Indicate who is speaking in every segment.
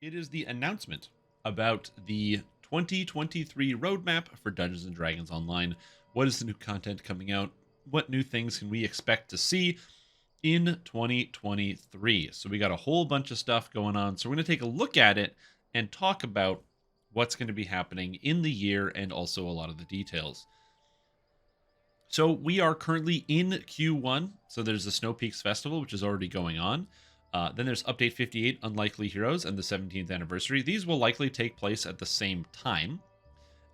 Speaker 1: It is the announcement about the 2023 roadmap for Dungeons and Dragons Online. What is the new content coming out? What new things can we expect to see in 2023? So we got a whole bunch of stuff going on. So we're going to take a look at it and talk about what's going to be happening in the year and also a lot of the details. So we are currently in Q1. So there's the Snow Peaks Festival, which is already going on. Then there's Update 58, Unlikely Heroes, and the 17th anniversary. These will likely take place at the same time.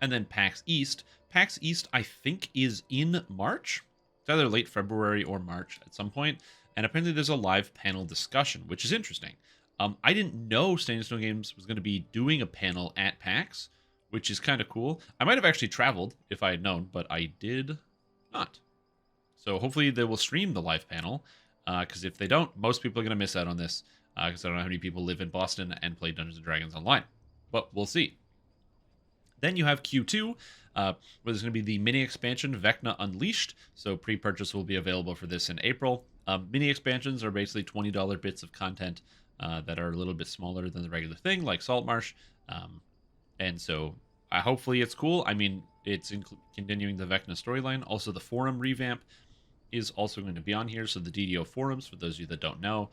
Speaker 1: And then PAX East. PAX East, I think, is in March. It's either late February or March at some point. And apparently there's a live panel discussion, which is interesting. I didn't know Standing Stone Games was going to be doing a panel at PAX, which is kind of cool. I might have actually traveled if I had known, but I did not. So hopefully they will stream the live panel. Because if they don't, most people are going to miss out on this. Because I don't know how many people live in Boston and play Dungeons & Dragons online. But we'll see. Then you have Q2, where there's going to be the mini expansion, Vecna Unleashed. So pre-purchase will be available for this in April. Mini expansions are basically $20 bits of content that are a little bit smaller than the regular thing, like Saltmarsh. And so hopefully it's cool. I mean, it's continuing the Vecna storyline. Also, the forum revamp is also going to be on here. So the DDO forums, for those of you that don't know,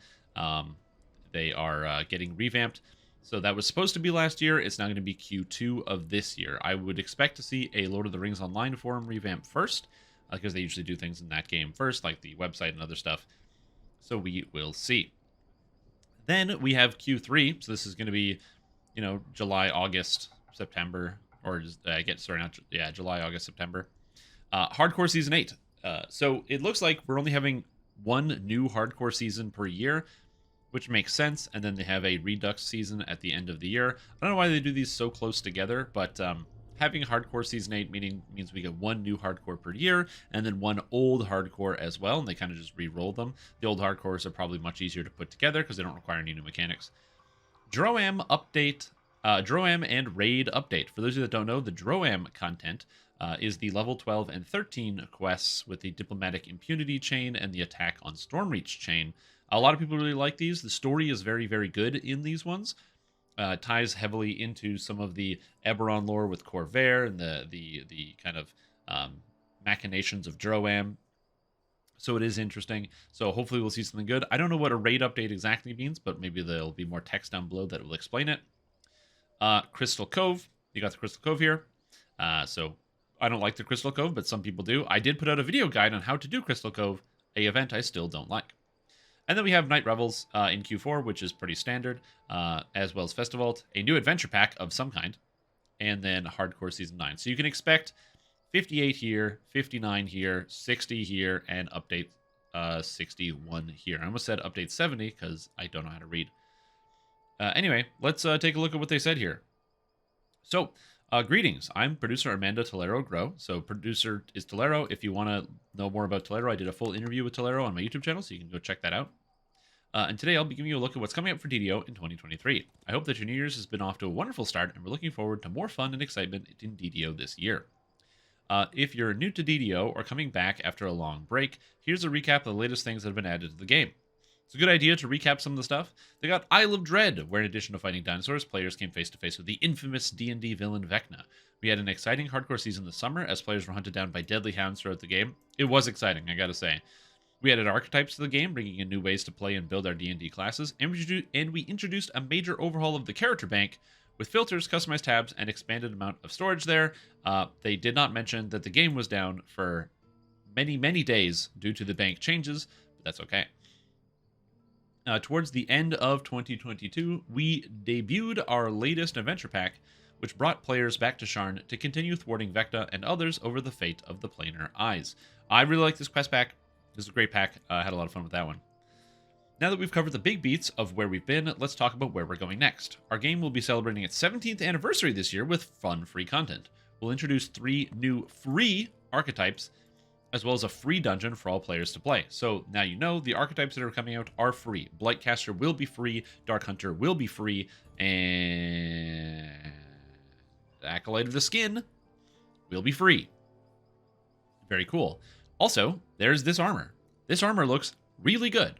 Speaker 1: they are getting revamped. So that was supposed to be last year. It's now going to be Q2 of this year. I would expect to see a Lord of the Rings Online forum revamp first, because they usually do things in that game first, like the website and other stuff. So we will see. Then we have Q3. So this is going to be, July, August, September, or July, August, September. Hardcore Season 8. So it looks like we're only having one new hardcore season per year, which makes sense. And then they have a Redux season at the end of the year. I don't know why they do these so close together, but having hardcore season 8 means we get one new hardcore per year and then one old hardcore as well. And they kind of just re-roll them. The old hardcores are probably much easier to put together because they don't require any new mechanics. Droam update. Droam and Raid update. For those of you that don't know, the Droam content is the level 12 and 13 quests with the Diplomatic Impunity chain and the Attack on Stormreach chain. A lot of people really like these. The story is very, very good in these ones. Ties heavily into some of the Eberron lore with Corvair and the kind of machinations of Droam. So it is interesting. So hopefully we'll see something good. I don't know what a raid update exactly means, but maybe there'll be more text down below that will explain it. Crystal Cove. You got the Crystal Cove here. So I don't like the Crystal Cove, but some people do. I did put out a video guide on how to do Crystal Cove, a event I still don't like. And then we have Night Revels in Q4, which is pretty standard, as well as Festival, a new adventure pack of some kind, and then Hardcore Season 9. So you can expect 58 here, 59 here, 60 here, and Update 61 here. I almost said Update 70 because I don't know how to read. Anyway, let's take a look at what they said here. So, greetings. I'm producer Armando Tolero Grow. So, producer is Tolero. If you want to know more about Tolero, I did a full interview with Tolero on my YouTube channel, so you can go check that out. And today I'll be giving you a look at what's coming up for DDO in 2023. I hope that your New Year's has been off to a wonderful start, and we're looking forward to more fun and excitement in DDO this year. If you're new to DDO or coming back after a long break, here's a recap of the latest things that have been added to the game. It's a good idea to recap some of the stuff. They got Isle of Dread, where in addition to fighting dinosaurs, players came face-to-face with the infamous D&D villain Vecna. We had an exciting hardcore season this summer as players were hunted down by deadly hounds throughout the game. It was exciting, I gotta say. We added archetypes to the game, bringing in new ways to play and build our D&D classes, and we introduced a major overhaul of the character bank with filters, customized tabs, and expanded amount of storage there. They did not mention that the game was down for many, many days due to the bank changes, but that's okay. Towards the end of 2022, we debuted our latest adventure pack, which brought players back to Sharn to continue thwarting Vecna and others over the fate of the Planar Eyes. I really like this quest pack. This is a great pack. I had a lot of fun with that one. Now that we've covered the big beats of where we've been, let's talk about where we're going next. Our game will be celebrating its 17th anniversary this year with fun free content. We'll introduce 3 new free archetypes, as well as a free dungeon for all players to play. So now you know the archetypes that are coming out are free. Blightcaster will be free, Dark Hunter will be free, and Acolyte of the Skin will be free. Very cool. Also, there's this armor. This armor looks really good.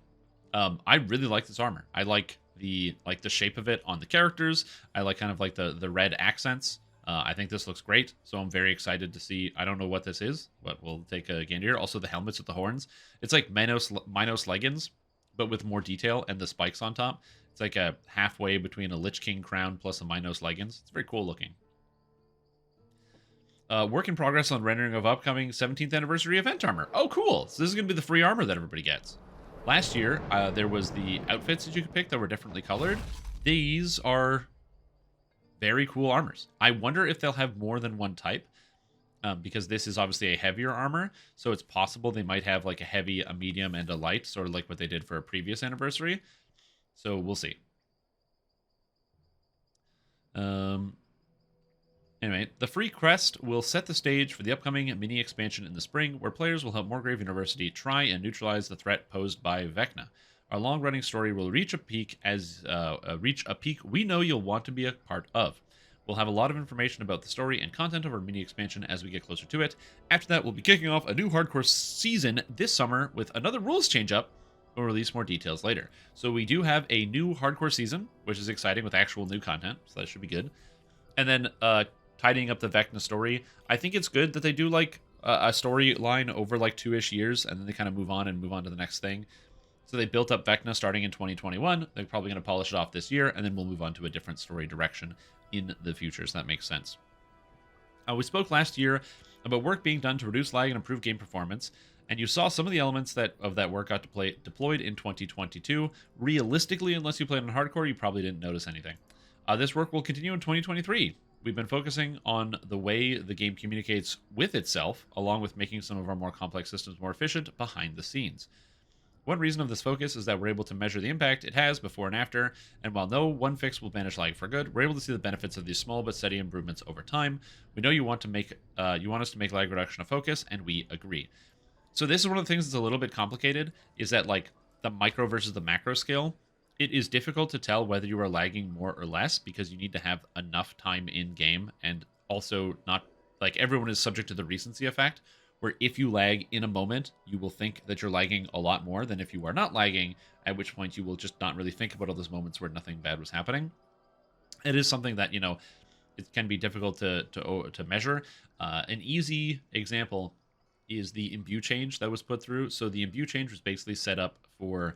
Speaker 1: I really like this armor. I like the shape of it on the characters. I like kind of like the red accents. I think this looks great, so I'm very excited to see. I don't know what this is, but we'll take a gander here. Also, the helmets with the horns. It's like Minos leggings, but with more detail and the spikes on top. It's like a halfway between a Lich King crown plus a Minos leggings. It's very cool looking. Work in progress on rendering of upcoming 17th anniversary event armor. Oh, cool. So this is going to be the free armor that everybody gets. Last year, there was the outfits that you could pick that were differently colored. These are very cool armors. I wonder if they'll have more than one type, because this is obviously a heavier armor, so it's possible they might have like a heavy, a medium, and a light, sort of like what they did for a previous anniversary. So we'll see. Anyway, the free crest will set the stage for the upcoming mini expansion in the spring, where players will help Morgrave University try and neutralize the threat posed by Vecna. Our long-running story will reach a peak we know you'll want to be a part of. We'll have a lot of information about the story and content of our mini expansion as we get closer to it. After that, we'll be kicking off a new hardcore season this summer with another rules change-up. We'll release more details later. So we do have a new hardcore season, which is exciting with actual new content, so that should be good. And then tidying up the Vecna story. I think it's good that they do like a storyline over like 2-ish years, and then they kind of move on to the next thing. So they built up Vecna starting in 2021. They're probably going to polish it off this year, and then we'll move on to a different story direction in the future, so that makes sense. We spoke last year about work being done to reduce lag and improve game performance, and you saw some of the elements of that work got deployed in 2022. Realistically, unless you played on hardcore, you probably didn't notice anything. This work will continue in 2023. We've been focusing on the way the game communicates with itself, along with making some of our more complex systems more efficient behind the scenes. One reason of this focus is that we're able to measure the impact it has before and after, and while no one fix will banish lag for good, we're able to see the benefits of these small but steady improvements over time. We know you want us to make lag reduction a focus, and we agree. So this is one of the things that's a little bit complicated, is that like the micro versus the macro scale. It is difficult to tell whether you are lagging more or less because you need to have enough time in game, and also not like everyone is subject to the recency effect, where if you lag in a moment, you will think that you're lagging a lot more than if you are not lagging, at which point you will just not really think about all those moments where nothing bad was happening. It is something that, you know, it can be difficult to measure. An easy example is the imbue change that was put through. So the imbue change was basically set up for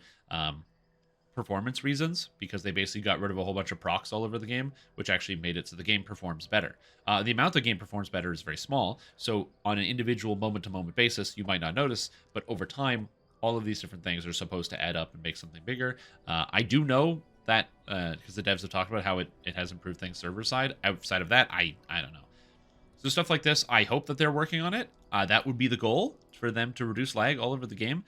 Speaker 1: performance reasons, because they basically got rid of a whole bunch of procs all over the game, which actually made it so the game performs better. The amount the game performs better is very small, so on an individual moment-to-moment basis, you might not notice, but over time, all of these different things are supposed to add up and make something bigger. I do know that, because the devs have talked about how it has improved things server-side. Outside of that, I don't know. So stuff like this, I hope that they're working on it. That would be the goal, for them to reduce lag all over the game.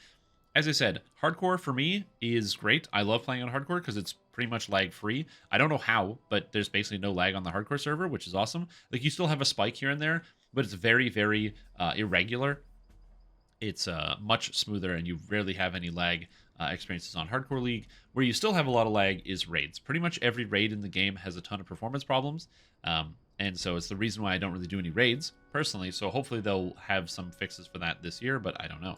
Speaker 1: As I said, hardcore for me is great. I love playing on hardcore because it's pretty much lag-free. I don't know how, but there's basically no lag on the hardcore server, which is awesome. Like, you still have a spike here and there, but it's very, very irregular. It's much smoother, and you rarely have any lag experiences on Hardcore League. Where you still have a lot of lag is raids. Pretty much every raid in the game has a ton of performance problems, and so it's the reason why I don't really do any raids, personally. So hopefully they'll have some fixes for that this year, but I don't know.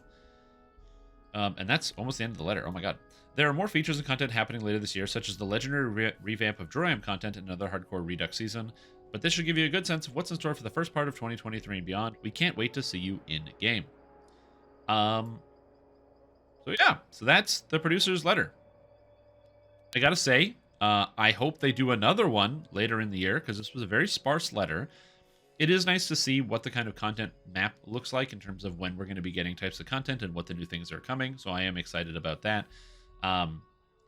Speaker 1: And that's almost the end of the letter. Oh my god. There are more features and content happening later this year, such as the legendary revamp of Droiam content and another hardcore Redux season. But this should give you a good sense of what's in store for the first part of 2023 and beyond. We can't wait to see you in game. So yeah, so that's the producer's letter. I gotta say, I hope they do another one later in the year, because this was a very sparse letter. It is nice to see what the kind of content map looks like in terms of when we're going to be getting types of content and what the new things are coming. So I am excited about that.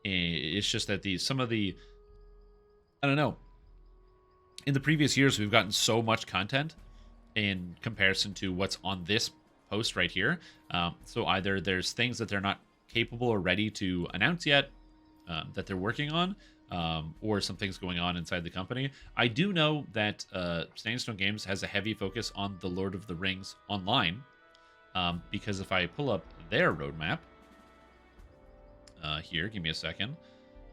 Speaker 1: It's just that I don't know. In the previous years, we've gotten so much content in comparison to what's on this post right here. So either there's things that they're not capable or ready to announce yet that they're working on, or some things going on inside the company. I do know that Standing Stone Games has a heavy focus on the Lord of the Rings online, because if I pull up their roadmap, here, give me a second.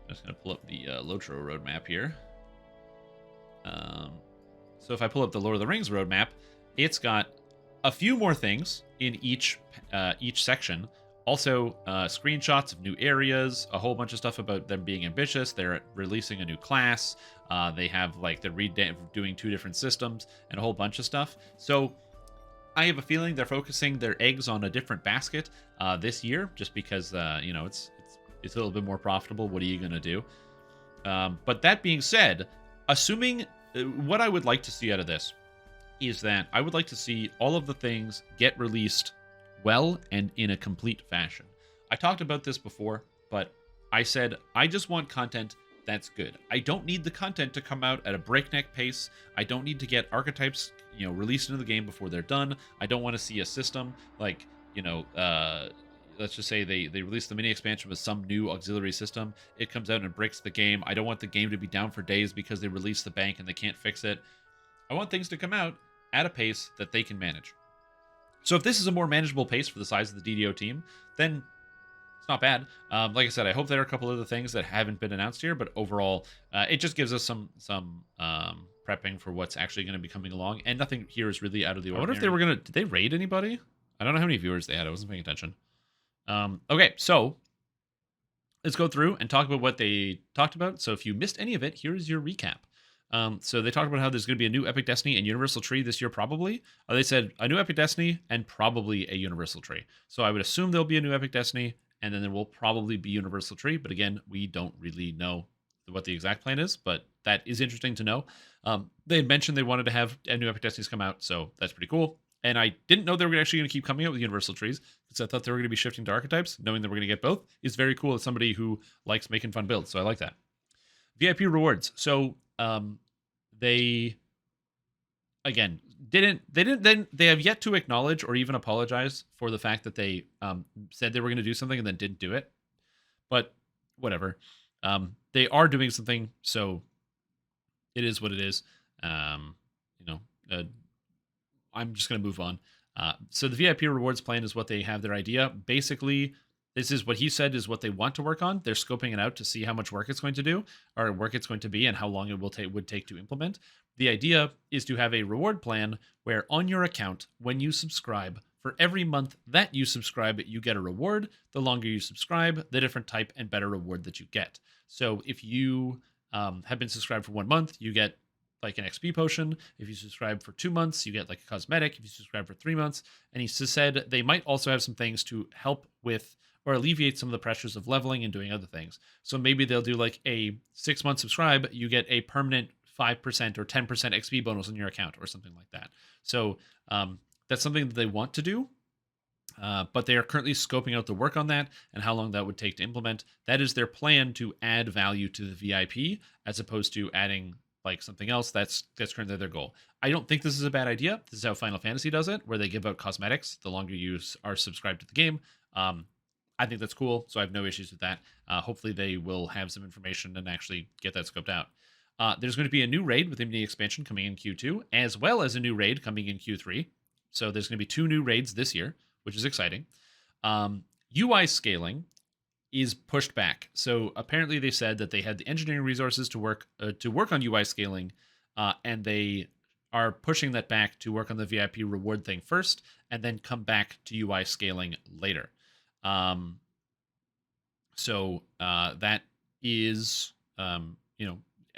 Speaker 1: I'm just going to pull up the Lotro roadmap here. So if I pull up the Lord of the Rings roadmap, it's got a few more things in each section Also, screenshots of new areas, a whole bunch of stuff about them being ambitious. They're releasing a new class. They have like they're doing 2 different systems and a whole bunch of stuff. So I have a feeling they're focusing their eggs on a different basket this year, just because it's a little bit more profitable. What are you gonna do? But that being said, assuming what I would like to see out of this is that I would like to see all of the things get released well and in a complete fashion. I talked about this before, but I said I just want content that's good. I don't need the content to come out at a breakneck pace. I don't need to get archetypes, released into the game before they're done. I don't want to see a system like, let's just say they release the mini expansion with some new auxiliary system. It comes out and breaks the game. I don't want the game to be down for days because they released the bank and they can't fix it. I want things to come out at a pace that they can manage. So if this is a more manageable pace for the size of the DDO team, then it's not bad. Like I said, I hope there are a couple other things that haven't been announced here, but overall, it just gives us some prepping for what's actually going to be coming along, and nothing here is really out of the ordinary. I wonder if they were did they raid anybody? I don't know how many viewers they had. I wasn't paying attention. Okay, so let's go through and talk about what they talked about. So if you missed any of it, here's your recap. So they talked about how there's going to be a new Epic Destiny and Universal Tree this year, probably. They said a new Epic Destiny and probably a Universal Tree. So I would assume there'll be a new Epic Destiny, and then there will probably be Universal Tree. But again, we don't really know what the exact plan is, but that is interesting to know. They had mentioned they wanted to have a new Epic Destinies come out, so that's pretty cool. And I didn't know they were actually going to keep coming out with Universal Trees, because I thought they were going to be shifting to archetypes. Knowing that we're going to get both is very cool as somebody who likes making fun builds, so I like that. VIP rewards. So they again they have yet to acknowledge or even apologize for the fact that they said they were going to do something and then didn't do it. But whatever. They are doing something, so it is what it is. I'm just going to move on. So the VIP rewards plan is what they have their idea. Basically, this is what he said is what they want to work on. They're scoping it out to see how much work it's going to do, or work it's going to be, and how long it would take to implement. The idea is to have a reward plan where on your account, when you subscribe, for every month that you subscribe, you get a reward. The longer you subscribe, the different type and better reward that you get. So if you have been subscribed for 1 month, you get like an XP potion. If you subscribe for 2 months, you get like a cosmetic. If you subscribe for 3 months, and he said they might also have some things to help with or alleviate some of the pressures of leveling and doing other things. So maybe they'll do like a 6-month subscribe, you get a permanent 5% or 10% XP bonus on your account or something like that. So that's something that they want to do, but they are currently scoping out the work on that and how long that would take to implement. That is their plan to add value to the VIP as opposed to adding like something else. That's currently their goal. I don't think this is a bad idea. This is how Final Fantasy does it, where they give out cosmetics the longer you are subscribed to the game. I think that's cool, so I have no issues with that. Hopefully they will have some information and actually get that scoped out. There's going to be a new raid within the expansion coming in Q2, as well as a new raid coming in Q3. So there's going to be 2 new raids this year, which is exciting. UI scaling is pushed back. So apparently they said that they had the engineering resources to work on UI scaling, and they are pushing that back to work on the VIP reward thing first, and then come back to UI scaling later. So that is,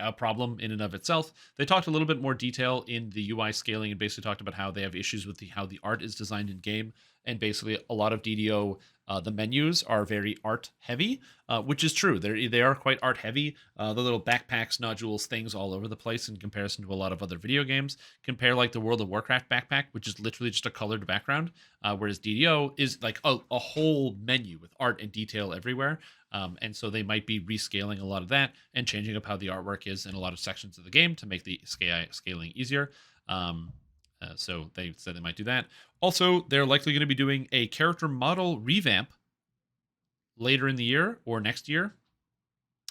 Speaker 1: a problem in and of itself. They talked a little bit more detail in the UI scaling and basically talked about how they have issues with how the art is designed in game. And basically a lot of DDO, the menus are very art heavy, which is true. They are quite art heavy. The little backpacks, nodules, things all over the place in comparison to a lot of other video games. Compare like the World of Warcraft backpack, which is literally just a colored background, whereas DDO is like a whole menu with art and detail everywhere. And so they might be rescaling a lot of that and changing up how the artwork is in a lot of sections of the game to make the scaling easier. So they said they might do that. Also, they're likely going to be doing a character model revamp later in the year or next year,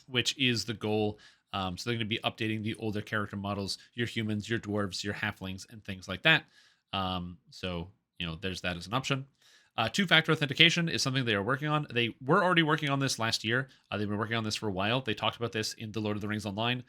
Speaker 1: which is the goal. So they're going to be updating the older character models, your humans, your dwarves, your halflings, and things like that. So, there's that as an option. Two-factor authentication is something they are working on. They were already working on this last year. They've been working on this for a while. They talked about this in the Lord of the Rings Online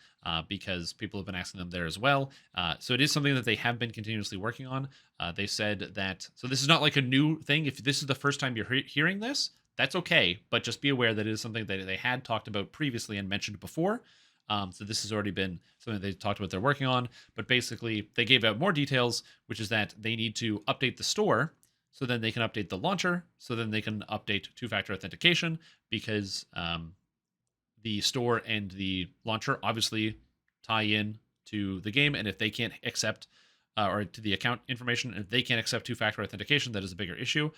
Speaker 1: because people have been asking them there as well. So it is something that they have been continuously working on. They said that, so this is not like a new thing. If this is the first time you're hearing this, that's okay, but just be aware that it is something that they had talked about previously and mentioned before. So this has already been something they talked about they're working on, but basically they gave out more details, which is that they need to update the store so then they can update the launcher, so then they can update two-factor authentication because the store and the launcher obviously tie in to the game, and if they can't accept or to the account information, if they can't accept two-factor authentication, that is a bigger issue.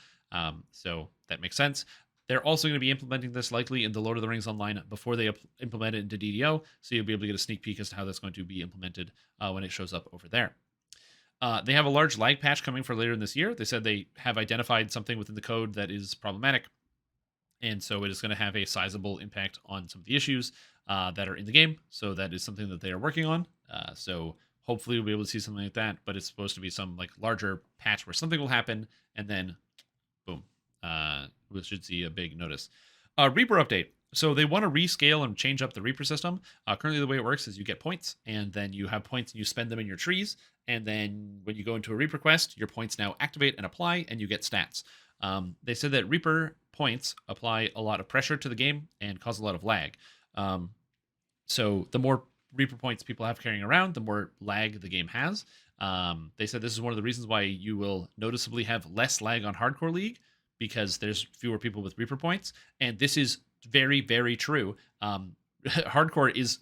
Speaker 1: So that makes sense. They're also going to be implementing this likely in the Lord of the Rings Online before they implement it into DDO, so you'll be able to get a sneak peek as to how that's going to be implemented when it shows up over there. They have a large lag patch coming for later in this year. They said they have identified something within the code that is problematic, and so it is going to have a sizable impact on some of the issues that are in the game. So that is something that they are working on. So hopefully we'll be able to see something like that, but it's supposed to be some like larger patch where something will happen, and then boom, we should see a big notice. Reaper update. So they want to rescale and change up the Reaper system. Currently, the way it works is you get points, and then you have points and you spend them in your trees. And then when you go into a Reaper quest, your points now activate and apply, and you get stats. They said that Reaper points apply a lot of pressure to the game and cause a lot of lag. So the more Reaper points people have carrying around, the more lag the game has. They said this is one of the reasons why you will noticeably have less lag on Hardcore League, because there's fewer people with Reaper points. And this is very, very true. Hardcore is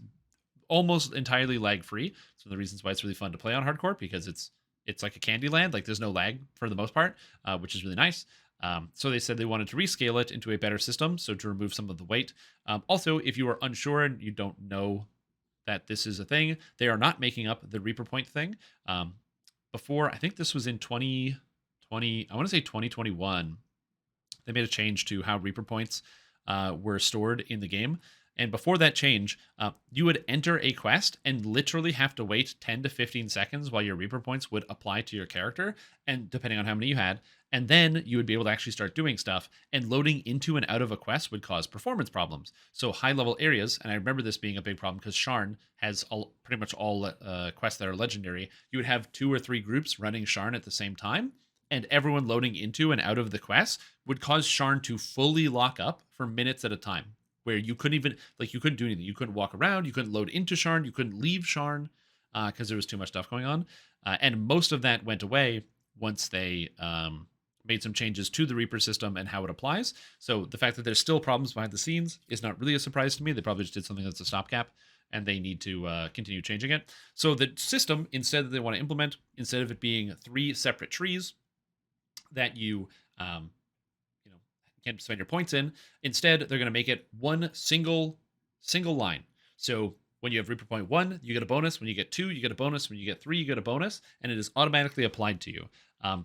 Speaker 1: almost entirely lag free. It's one of the reasons why it's really fun to play on Hardcore, because it's like a candy land. Like there's no lag for the most part, which is really nice. So they said they wanted to rescale it into a better system, so to remove some of the weight. Also, if you are unsure and you don't know that this is a thing, they are not making up the Reaper point thing. Before, I think this was in 2020, I want to say 2021, they made a change to how Reaper points were stored in the game. And before that change, you would enter a quest and literally have to wait 10 to 15 seconds while your Reaper points would apply to your character, and depending on how many you had. And then you would be able to actually start doing stuff, and loading into and out of a quest would cause performance problems. So high-level areas, and I remember this being a big problem because Sharn has pretty much all quests that are legendary. You would have 2 or 3 groups running Sharn at the same time, and everyone loading into and out of the quest would cause Sharn to fully lock up for minutes at a time, where you couldn't even, like, you couldn't do anything. You couldn't walk around, you couldn't load into Sharn, you couldn't leave Sharn, because there was too much stuff going on. And most of that went away once they made some changes to the Reaper system and how it applies. So the fact that there's still problems behind the scenes is not really a surprise to me. They probably just did something that's a stopgap, and they need to continue changing it. So the system, instead that they want to implement, instead of it being 3 separate trees that you can spend your points in, instead they're going to make it one single line. So when you have Reaper point 1, you get a bonus. When you get 2, you get a bonus. When you get 3, you get a bonus, and it is automatically applied to you.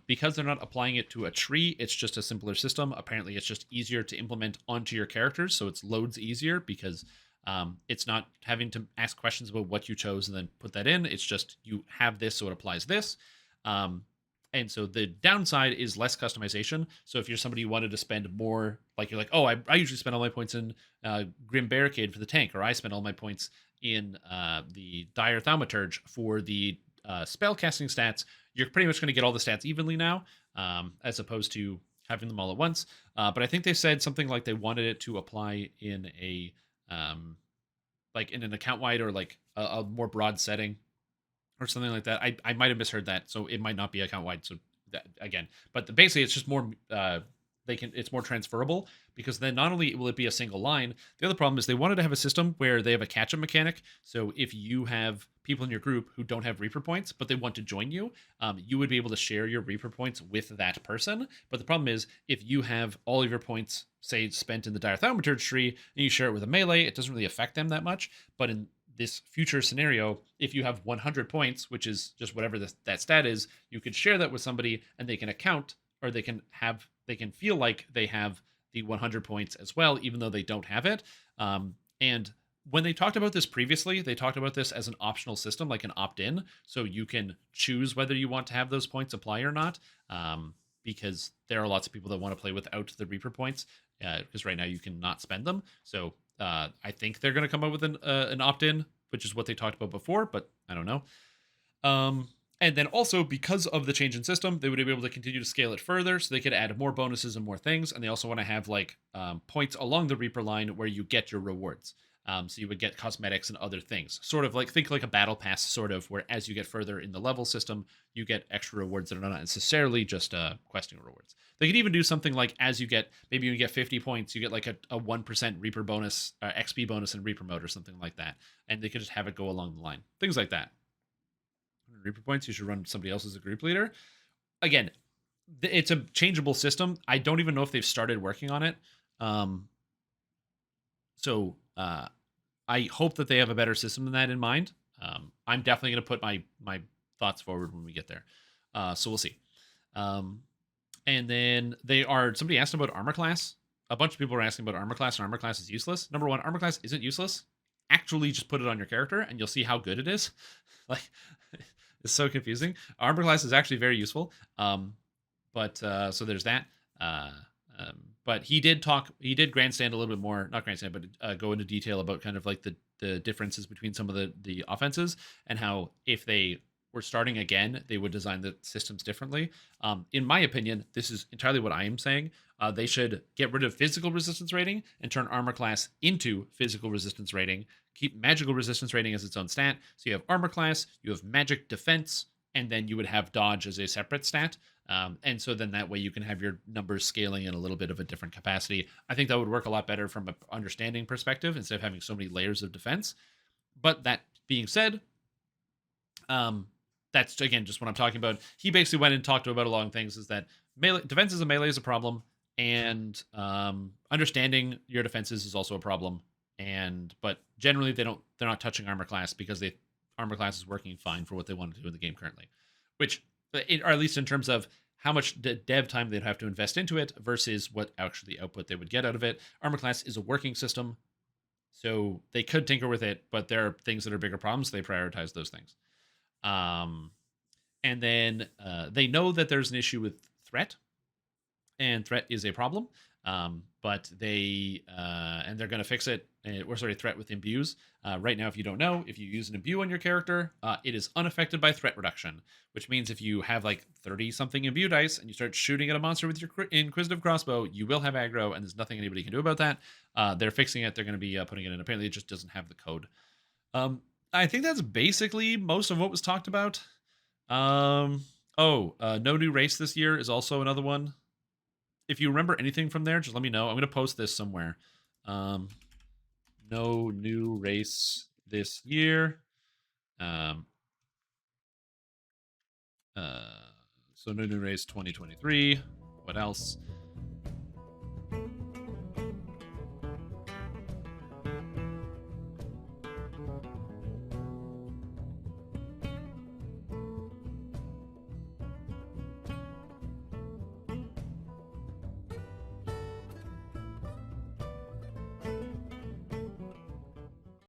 Speaker 1: Because they're not applying it to a tree, it's just a simpler system. Apparently, it's just easier to implement onto your characters, so it's loads easier because it's not having to ask questions about what you chose and then put that in. It's just you have this, so it applies this. And so the downside is less customization. So if you're somebody who wanted to spend more, like you're like, oh, I usually spend all my points in Grim Barricade for the tank, or I spend all my points in the Dire Thaumaturge for the spell casting stats, you're pretty much going to get all the stats evenly now, as opposed to having them all at once. But I think they said something like they wanted it to apply in a like in an account wide or like a more broad setting, or something like that. I might have misheard that, so it might not be account wide. So that, again, but basically it's just more it's more transferable, because then not only will it be a single line, the other problem is they wanted to have a system where they have a catch-up mechanic. So if you have people in your group who don't have Reaper points, but they want to join you, you would be able to share your Reaper points with that person. But the problem is, if you have all of your points, say, spent in the Dire Thaumaturge tree, and you share it with a melee, it doesn't really affect them that much. But in this future scenario, if you have 100 points, which is just whatever that stat is, you could share that with somebody, and they can account, or they can feel like they have the 100 points as well, even though they don't have it. And when they talked about this previously, they talked about this as an optional system, like an opt-in, so you can choose whether you want to have those points apply or not. because there are lots of people that want to play without the Reaper points, because right now you can not spend them. So I think they're going to come up with an opt-in, which is what they talked about before, but I don't know. And then also, because of the change in system, they would be able to continue to scale it further, so they could add more bonuses and more things. And they also want to have like points along the Reaper line where you get your rewards. So you would get cosmetics and other things, sort of like, think like a battle pass, sort of, where as you get further in the level system, you get extra rewards that are not necessarily just questing rewards. They could even do something like, as you get, maybe you get 50 points, you get like a 1% Reaper bonus, XP bonus in Reaper mode or something like that. And they could just have it go along the line. Things like that. Reaper points, you should run somebody else as a group leader. Again, it's a changeable system. I don't even know if they've started working on it. So I hope that they have a better system than that in mind. I'm definitely going to put my thoughts forward when we get there. So we'll see. And then somebody asked about armor class. A bunch of people are asking about armor class, and armor class is useless. Number one, armor class isn't useless. Actually, just put it on your character, and you'll see how good it is. Like, it's so confusing. Armor class is actually very useful. But so there's that. But he did grandstand a little bit more, not grandstand, but go into detail about kind of like the differences between some of the offenses, and how if they were starting again, they would design the systems differently. In my opinion, this is entirely what I am saying. They should get rid of physical resistance rating and turn armor class into physical resistance rating. Keep magical resistance rating as its own stat. So you have armor class, you have magic defense, and then you would have dodge as a separate stat. And so then that way you can have your numbers scaling in a little bit of a different capacity. I think that would work a lot better from an understanding perspective instead of having so many layers of defense. But that being said, that's, again, just what I'm talking about. He basically went and talked about a lot of things, is that defenses of melee is a problem, and understanding your defenses is also a problem. But generally they're not touching armor class, because armor class is working fine for what they want to do in the game currently, which, or at least in terms of how much dev time they'd have to invest into it versus what actually output they would get out of it. Armor class is a working system, so they could tinker with it, but there are things that are bigger problems. So they prioritize those things. And then they know that there's an issue with threat, and threat is a problem. But they're going to fix it. Threat with imbues. Right now, if you don't know, if you use an imbue on your character, it is unaffected by threat reduction, which means if you have like 30-something imbue dice and you start shooting at a monster with your inquisitive crossbow, you will have aggro, and there's nothing anybody can do about that. They're fixing it. They're going to be putting it in. Apparently, it just doesn't have the code. I think that's basically most of what was talked about. No new race this year is also another one. If you remember anything from there, just let me know. I'm going to post this somewhere. No new race this year. So no new race 2023. What else?